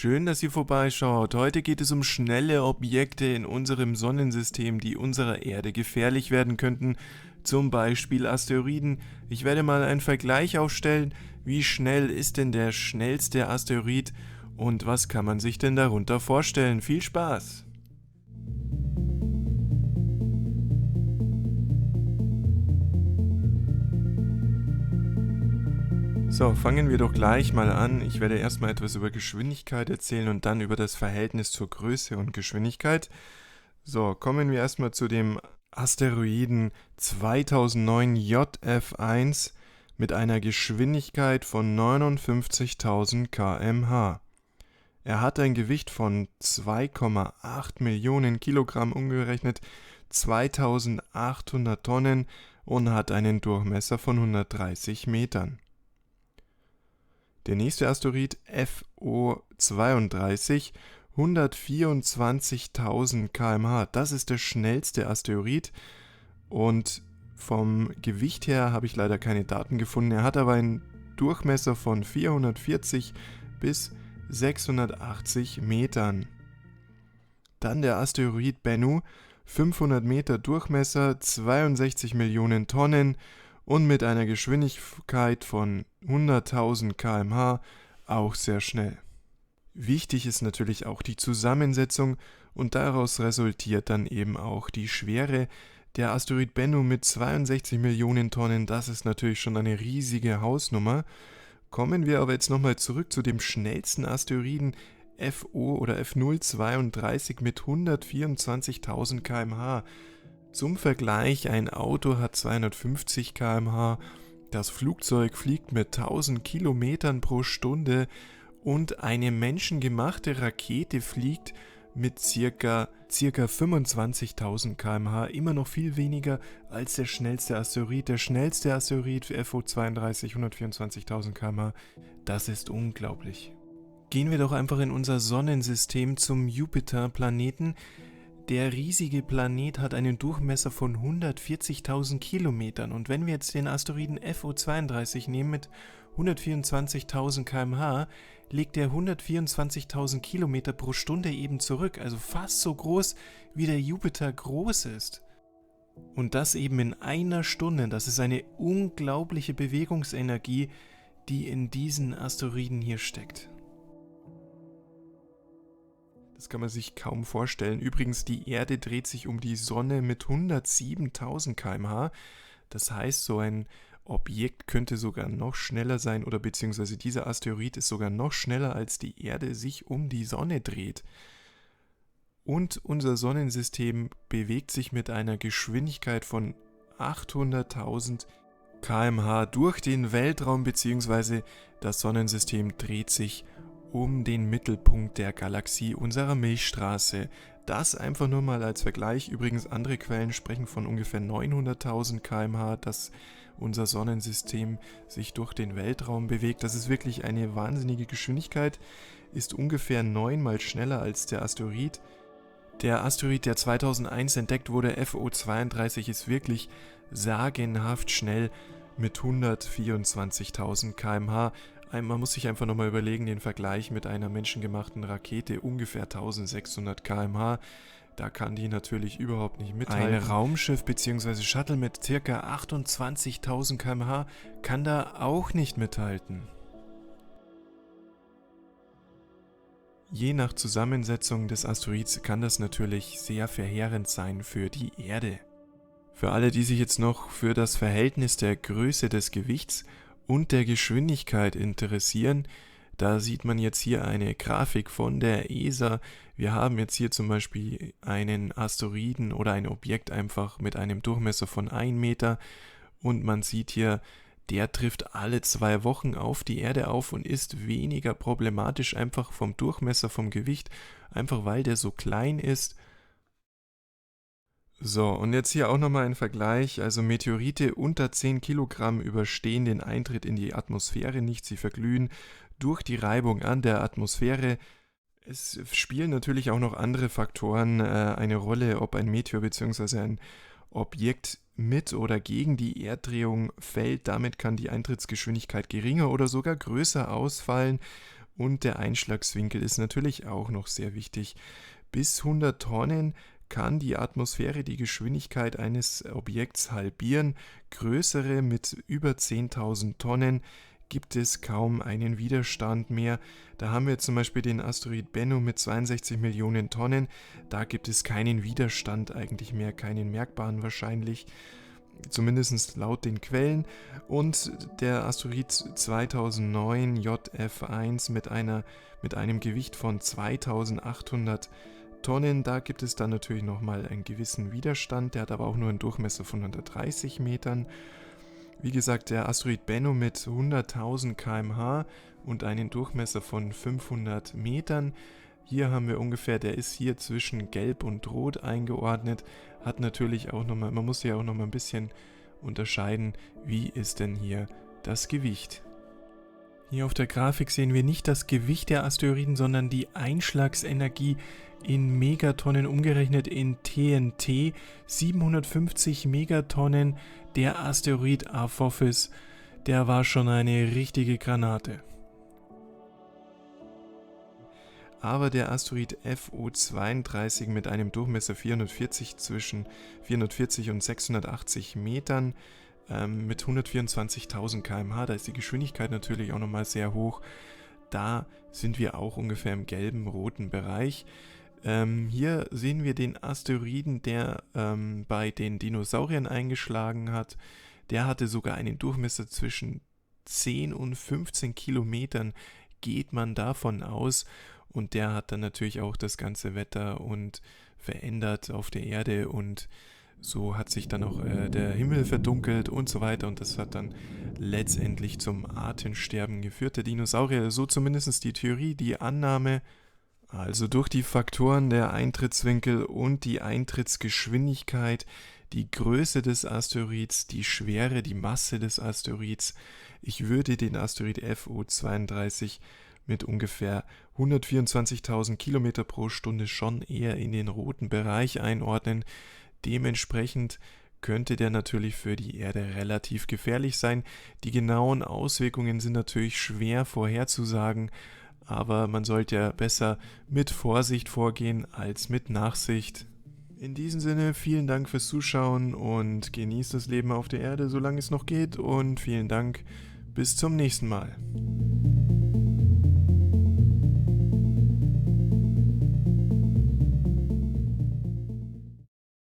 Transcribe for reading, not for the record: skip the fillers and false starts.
Schön, dass ihr vorbeischaut. Heute geht es um schnelle Objekte in unserem Sonnensystem, die unserer Erde gefährlich werden könnten, zum Beispiel Asteroiden. Ich werde mal einen Vergleich aufstellen, wie schnell ist denn der schnellste Asteroid und was kann man sich denn darunter vorstellen. Viel Spaß! So, fangen wir doch gleich mal an. Ich werde erstmal etwas über Geschwindigkeit erzählen und dann über das Verhältnis zur Größe und Geschwindigkeit. So, kommen wir erstmal zu dem Asteroiden 2009 JF1 mit einer Geschwindigkeit von 59.000 km/h. Er hat ein Gewicht von 2,8 Millionen Kilogramm umgerechnet, 2800 Tonnen und hat einen Durchmesser von 130 Metern. Der nächste Asteroid FO32, 124.000 km/h. Das ist der schnellste Asteroid und vom Gewicht her habe ich leider keine Daten gefunden. Er hat aber einen Durchmesser von 440 bis 680 Metern. Dann der Asteroid Bennu, 500 Meter Durchmesser, 62 Millionen Tonnen und mit einer Geschwindigkeit von 100.000 km/h auch sehr schnell. Wichtig ist natürlich auch die Zusammensetzung und daraus resultiert dann eben auch die Schwere. Der Asteroid Bennu mit 62 Millionen Tonnen, das ist natürlich schon eine riesige Hausnummer. Kommen wir aber jetzt nochmal zurück zu dem schnellsten Asteroiden FO oder F032 mit 124.000 km/h. Zum Vergleich, ein Auto hat 250 km/h, das Flugzeug fliegt mit 1000 Kilometern pro Stunde und eine menschengemachte Rakete fliegt mit circa 25.000 km/h, immer noch viel weniger als der schnellste Asteroid. Der schnellste Asteroid FO32, 124.000 km/h, das ist unglaublich. Gehen wir doch einfach in unser Sonnensystem zum Jupiter-Planeten. Der riesige Planet hat einen Durchmesser von 140.000 Kilometern und wenn wir jetzt den Asteroiden FO32 nehmen mit 124.000 km/h, legt er 124.000 Kilometer pro Stunde eben zurück, also fast so groß wie der Jupiter groß ist. Und das eben in einer Stunde, das ist eine unglaubliche Bewegungsenergie, die in diesen Asteroiden hier steckt. Das kann man sich kaum vorstellen. Übrigens, die Erde dreht sich um die Sonne mit 107.000 km/h. Das heißt, so ein Objekt könnte sogar noch schneller sein oder beziehungsweise dieser Asteroid ist sogar noch schneller, als die Erde sich um die Sonne dreht. Und unser Sonnensystem bewegt sich mit einer Geschwindigkeit von 800.000 km/h durch den Weltraum beziehungsweise das Sonnensystem dreht sich um den Mittelpunkt der Galaxie unserer Milchstraße. Das einfach nur mal als Vergleich. Übrigens, andere Quellen sprechen von ungefähr 900.000 km/h, dass unser Sonnensystem sich durch den Weltraum bewegt. Das ist wirklich eine wahnsinnige Geschwindigkeit, ist ungefähr 9-mal schneller als der Asteroid. Der Asteroid, der 2001 entdeckt wurde, FO32, ist wirklich sagenhaft schnell mit 124.000 km/h. Man muss sich einfach nochmal überlegen, den Vergleich mit einer menschengemachten Rakete, ungefähr 1600 km/h. Da kann die natürlich überhaupt nicht mithalten. Ein Raumschiff bzw. Shuttle mit ca. 28.000 km/h kann da auch nicht mithalten. Je nach Zusammensetzung des Asteroids kann das natürlich sehr verheerend sein für die Erde. Für alle, die sich jetzt noch für das Verhältnis der Größe des Gewichts und der Geschwindigkeit interessieren, da sieht man jetzt hier eine Grafik von der ESA. Wir haben jetzt hier zum Beispiel einen Asteroiden oder ein Objekt einfach mit einem Durchmesser von 1 Meter und man sieht hier, der trifft alle 2 Wochen auf die Erde auf und ist weniger problematisch einfach vom Durchmesser, vom Gewicht, einfach weil der so klein ist. So, und jetzt hier auch nochmal ein Vergleich. Also Meteorite unter 10 Kilogramm überstehen den Eintritt in die Atmosphäre nicht. Sie verglühen durch die Reibung an der Atmosphäre. Es spielen natürlich auch noch andere Faktoren eine Rolle, ob ein Meteor bzw. ein Objekt mit oder gegen die Erddrehung fällt. Damit kann die Eintrittsgeschwindigkeit geringer oder sogar größer ausfallen. und der Einschlagswinkel ist natürlich auch noch sehr wichtig. Bis 100 Tonnen kann die Atmosphäre die Geschwindigkeit eines Objekts halbieren. Größere mit über 10.000 Tonnen gibt es kaum einen Widerstand mehr. Da haben wir zum Beispiel den Asteroid Bennu mit 62 Millionen Tonnen. Da gibt es keinen Widerstand eigentlich mehr, keinen merkbaren wahrscheinlich, zumindest laut den Quellen. Und der Asteroid 2009 JF1 mit einem Gewicht von 2800 Tonnen, da gibt es dann natürlich nochmal einen gewissen Widerstand, der hat aber auch nur einen Durchmesser von 130 Metern. Wie gesagt, der Asteroid Bennu mit 100.000 km/h und einen Durchmesser von 500 Metern. Hier haben wir ungefähr, der ist hier zwischen Gelb und Rot eingeordnet, hat natürlich auch nochmal, man muss ja auch nochmal ein bisschen unterscheiden, wie ist denn hier das Gewicht. Hier auf der Grafik sehen wir nicht das Gewicht der Asteroiden, sondern die Einschlagsenergie in Megatonnen umgerechnet in TNT. 750 Megatonnen, der Asteroid Apophis, der war schon eine richtige Granate. Aber der Asteroid FO32 mit einem Durchmesser zwischen 440 und 680 Metern, mit 124.000 km/h, da ist die Geschwindigkeit natürlich auch nochmal sehr hoch. Da sind wir auch ungefähr im gelben, roten Bereich. Hier sehen wir den Asteroiden, der bei den Dinosauriern eingeschlagen hat. Der hatte sogar einen Durchmesser zwischen 10 und 15 Kilometern, geht man davon aus. Und der hat dann natürlich auch das ganze Wetter und verändert auf der Erde und so hat sich dann auch der Himmel verdunkelt und so weiter und das hat dann letztendlich zum Artensterben geführt der Dinosaurier, so zumindest die Theorie, die Annahme. Also durch die Faktoren der Eintrittswinkel und die Eintrittsgeschwindigkeit, die Größe des Asteroids, die Schwere, die Masse des Asteroids, ich würde den Asteroid FO32 mit ungefähr 124.000 Kilometer pro Stunde schon eher in den roten Bereich einordnen. Dementsprechend könnte der natürlich für die Erde relativ gefährlich sein. Die genauen Auswirkungen sind natürlich schwer vorherzusagen, aber man sollte ja besser mit Vorsicht vorgehen als mit Nachsicht. In diesem Sinne, vielen Dank fürs Zuschauen und genießt das Leben auf der Erde, solange es noch geht und vielen Dank, bis zum nächsten Mal.